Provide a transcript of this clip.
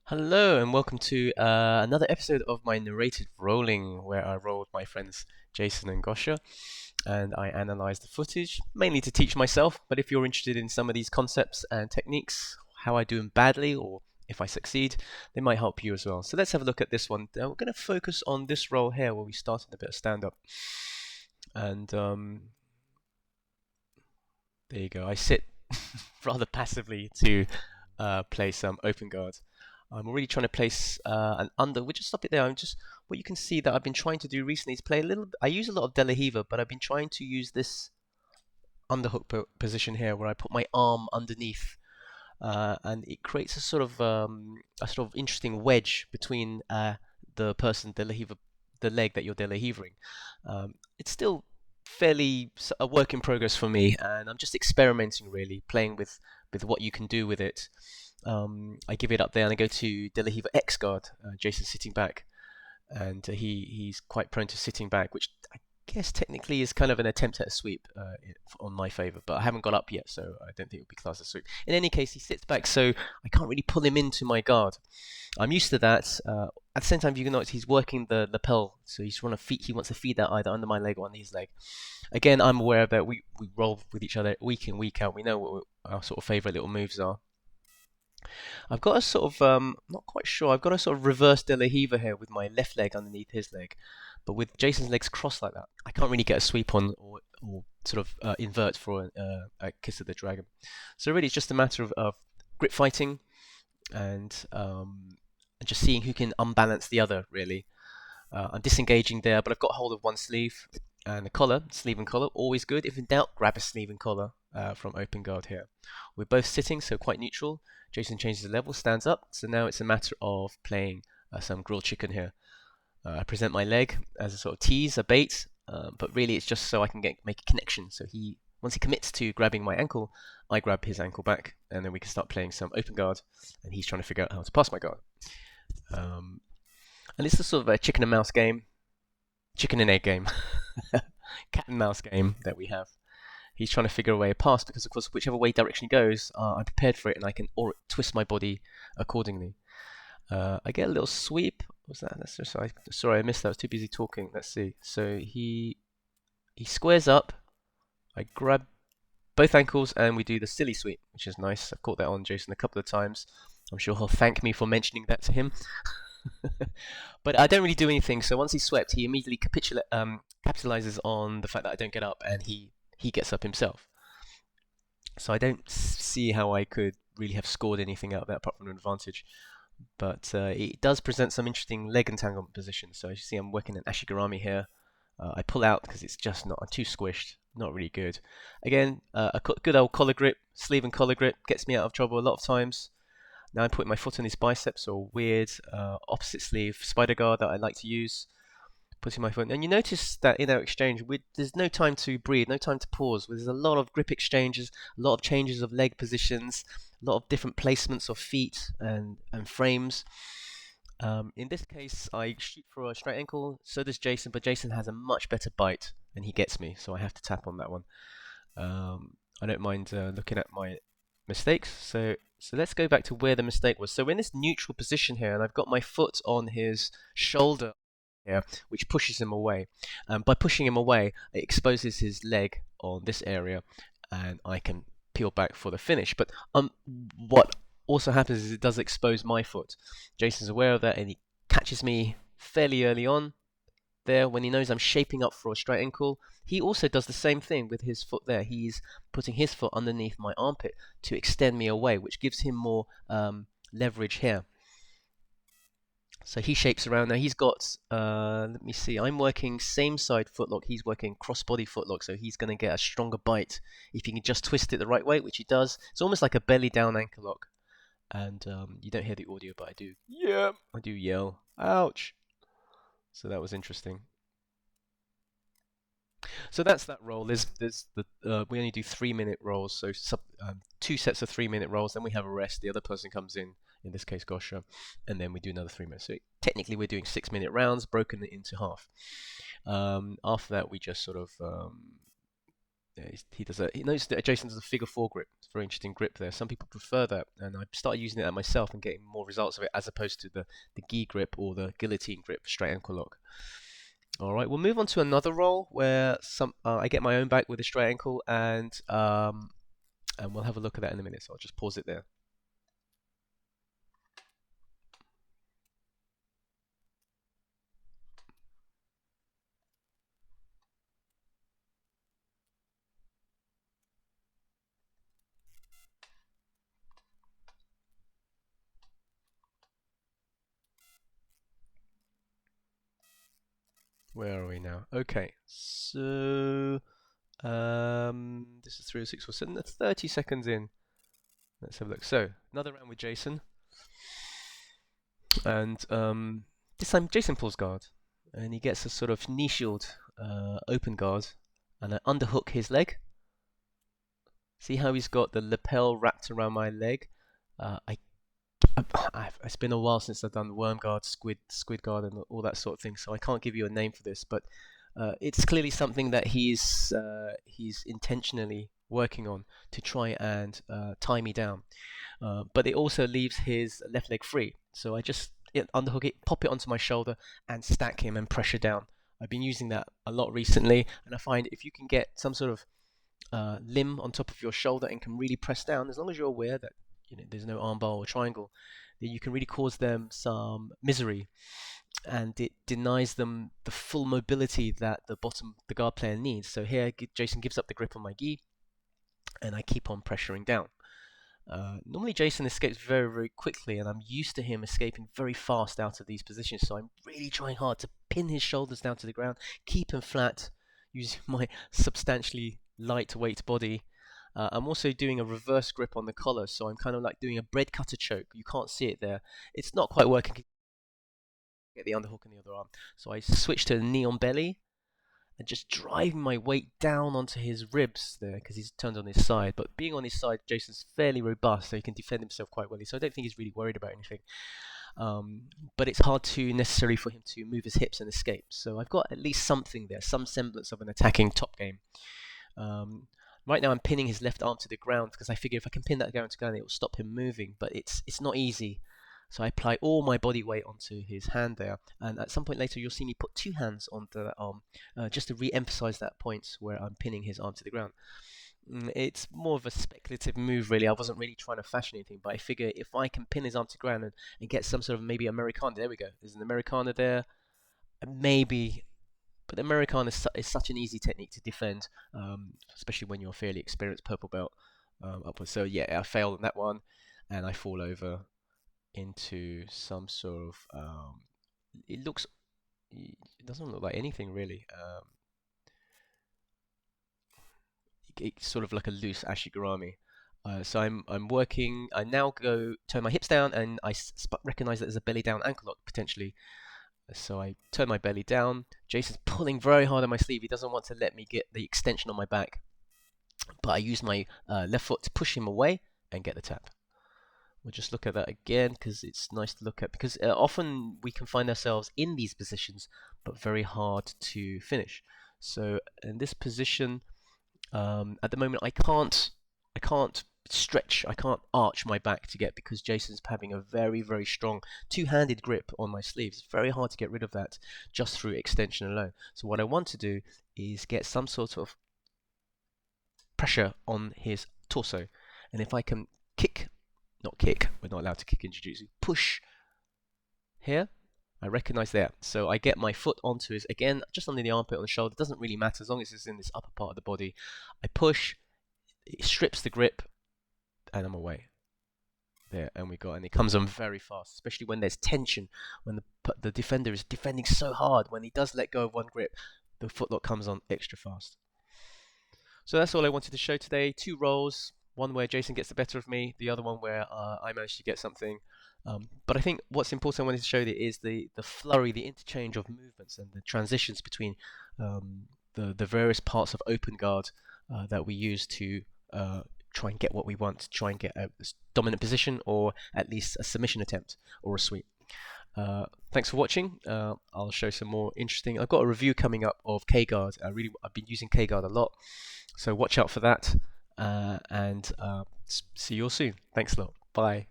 Hello and welcome to another episode of my narrated rolling, where I roll with my friends Jason and Gosha, and I analyze the footage mainly to teach myself. But if you're interested in some of these concepts and techniques, how I do them badly, or if I succeed, they might help you as well. So let's have a look at this one. We're going to focus on this roll here, where we started a bit of stand-up, and there you go. I sit rather passively to play some open guard. I'm already trying to place an under. We'll just stop it there. I'm just what you can see that I've been trying to do recently is play a little. I use a lot of De La Riva, but I've been trying to use this underhook position here, where I put my arm underneath, and it creates a sort of interesting wedge between the person De La Riva, the leg that you're De La Rivaing. It's still fairly a work in progress for me, and I'm just experimenting really, playing with what you can do with it. I give it up there and I go to De La Riva X Guard. Jason's sitting back, and he's quite prone to sitting back, which I guess technically is kind of an attempt at a sweep on my favour, but I haven't got up yet, so I don't think it would be classed as a sweep. In any case, he sits back, so I can't really pull him into my guard. I'm used to that. At the same time, you can notice he's working the lapel, so he wants to feed that either under my leg or under his leg. Again, I'm aware that we roll with each other week in, week out. We know what our sort of favourite little moves are. I've got a sort of, not quite sure, I've got a sort of reverse De La Riva here with my left leg underneath his leg. But with Jason's legs crossed like that, I can't really get a sweep on or sort of invert for a Kiss of the Dragon. So really it's just a matter of grip fighting and just seeing who can unbalance the other, really. I'm disengaging there, but I've got hold of one sleeve and a collar, sleeve and collar, always good. If in doubt, grab a sleeve and collar from open guard here. We're both sitting, so quite neutral. Jason changes the level, stands up, so now it's a matter of playing some grilled chicken here. I present my leg as a sort of tease, a bait, but really it's just so I can make a connection. So once he commits to grabbing my ankle, I grab his ankle back, and then we can start playing some open guard, and he's trying to figure out how to pass my guard. And it's the sort of a chicken and mouse game, chicken and egg game, cat and mouse game that we have. He's trying to figure a way past because, of course, whichever way direction he goes, I'm prepared for it and I can twist my body accordingly. I get a little sweep. What's that? Sorry, I missed that. I was too busy talking. Let's see. So he squares up. I grab both ankles and we do the silly sweep, which is nice. I've caught that on Jason a couple of times. I'm sure he'll thank me for mentioning that to him. But I don't really do anything. So once he's swept, he immediately capitalizes on the fact that I don't get up, and he gets up himself. So I don't see how I could really have scored anything out of that apart from an advantage. But it does present some interesting leg entanglement positions. So as you see, I'm working an ashigarami here. I pull out because it's just I'm too squished, not really good. Again, a good old collar grip, sleeve and collar grip gets me out of trouble a lot of times. Now I'm putting my foot on his biceps, or weird opposite sleeve spider guard that I like to use. Putting my foot, and you notice that in our exchange, there's no time to breathe, no time to pause. There's a lot of grip exchanges, a lot of changes of leg positions, a lot of different placements of feet and frames. In this case, I shoot for a straight ankle. So does Jason, but Jason has a much better bite, and he gets me, so I have to tap on that one. I don't mind looking at my mistakes. So let's go back to where the mistake was. So we're in this neutral position here, and I've got my foot on his shoulder here, which pushes him away. By pushing him away, it exposes his leg on this area, and I can peel back for the finish. But what also happens is it does expose my foot. Jason's aware of that, and he catches me fairly early on there when he knows I'm shaping up for a straight ankle. He also does the same thing with his foot there. He's putting his foot underneath my armpit to extend me away, which gives him more leverage here. So he shapes around. Now he's got, let me see, I'm working same side footlock. He's working crossbody footlock, so he's going to get a stronger bite if he can just twist it the right way, which he does. It's almost like a belly down ankle lock. And you don't hear the audio, but I do. Yeah, I do yell. Ouch. So that was interesting. So that's that roll. There's we only do 3-minute rolls, so 2 sets of 3-minute rolls. Then we have a rest. The other person comes in this case Gosha, and then we do another 3 minutes. So technically we're doing 6-minute rounds broken into half. After that we just sort of he does a. He knows that Jason does a figure four grip. It's a very interesting grip there. Some people prefer that, and I started using it myself and getting more results of it as opposed to the gi grip or the guillotine grip, straight ankle lock. All right, we'll move on to another roll where I get my own back with a straight ankle, and we'll have a look at that in a minute. So I'll just pause it there. Where are we now? Okay, so this is 3 or 6 or 7. That's 30 seconds in. Let's have a look. So another round with Jason, and this time Jason pulls guard, and he gets a sort of knee shield open guard, and I underhook his leg. See how he's got the lapel wrapped around my leg? It's been a while since I've done worm guard, squid guard, and all that sort of thing, so I can't give you a name for this, but it's clearly something that he's intentionally working on to try and tie me down. But it also leaves his left leg free, so I just underhook it, pop it onto my shoulder, and stack him and pressure down. I've been using that a lot recently, and I find if you can get some sort of limb on top of your shoulder and can really press down, as long as you're aware that there's no armbar or triangle, then you can really cause them some misery, and it denies them the full mobility that the guard player needs. So here Jason gives up the grip on my gi, and I keep on pressuring down. Normally Jason escapes very, very quickly, and I'm used to him escaping very fast out of these positions, so I'm really trying hard to pin his shoulders down to the ground, keep him flat, using my substantially lightweight body. I'm also doing a reverse grip on the collar, so I'm kind of like doing a bread cutter choke. You can't see it there. It's not quite working. Get the underhook in the other arm. So I switch to knee on belly, and just driving my weight down onto his ribs there, because he's turned on his side. But being on his side, Jason's fairly robust, so he can defend himself quite well. So I don't think he's really worried about anything. But it's hard to necessarily for him to move his hips and escape. So I've got at least something there, some semblance of an attacking top game. Right now I'm pinning his left arm to the ground, because I figure if I can pin that down to the ground, it will stop him moving. But it's not easy. So I apply all my body weight onto his hand there, and at some point later you'll see me put two hands onto that arm, just to re-emphasize that point where I'm pinning his arm to the ground. It's more of a speculative move, really. I wasn't really trying to fashion anything, but I figure if I can pin his arm to the ground and get some sort of maybe Americana, there we go. There's an Americana there, maybe. But the Americana is such an easy technique to defend, especially when you're a fairly experienced purple belt upwards. So yeah, I failed on that one, and I fall over into some sort of it doesn't look like anything really. It's sort of like a loose ashigurami. So I'm working. I now go turn my hips down, and I recognize that there's a belly down ankle lock potentially. So I turn my belly down. Jason's pulling very hard on my sleeve. He doesn't want to let me get the extension on my back, but I use my left foot to push him away and get the tap. We'll just look at that again, because it's nice to look at, because often we can find ourselves in these positions but very hard to finish. So in this position, at the moment I can't stretch, I can't arch my back to get, because Jason's having a very, very strong two-handed grip on my sleeves. It's very hard to get rid of that just through extension alone. So what I want to do is get some sort of pressure on his torso, and if I can we're not allowed to kick in jiu-jitsu, push here, I recognize there. So I get my foot onto his, again, just under the armpit, on the shoulder. It doesn't really matter as long as it's in this upper part of the body. I push, it strips the grip, and I'm away. There, and it comes on very fast, especially when there's tension, when the defender is defending so hard. When he does let go of one grip, the footlock comes on extra fast. So that's all I wanted to show today. 2 rolls. One where Jason gets the better of me, the other one where I managed to get something. But I think what's important I wanted to show you is the flurry, the interchange of movements and the transitions between the various parts of open guard that we use to try and get what we want, to try and get a dominant position, or at least a submission attempt or a sweep. Thanks for watching. I'll show some more interesting. I've got a review coming up of K-Guard. I've been using K-Guard a lot, So watch out for that, and see you all soon. Thanks a lot. Bye.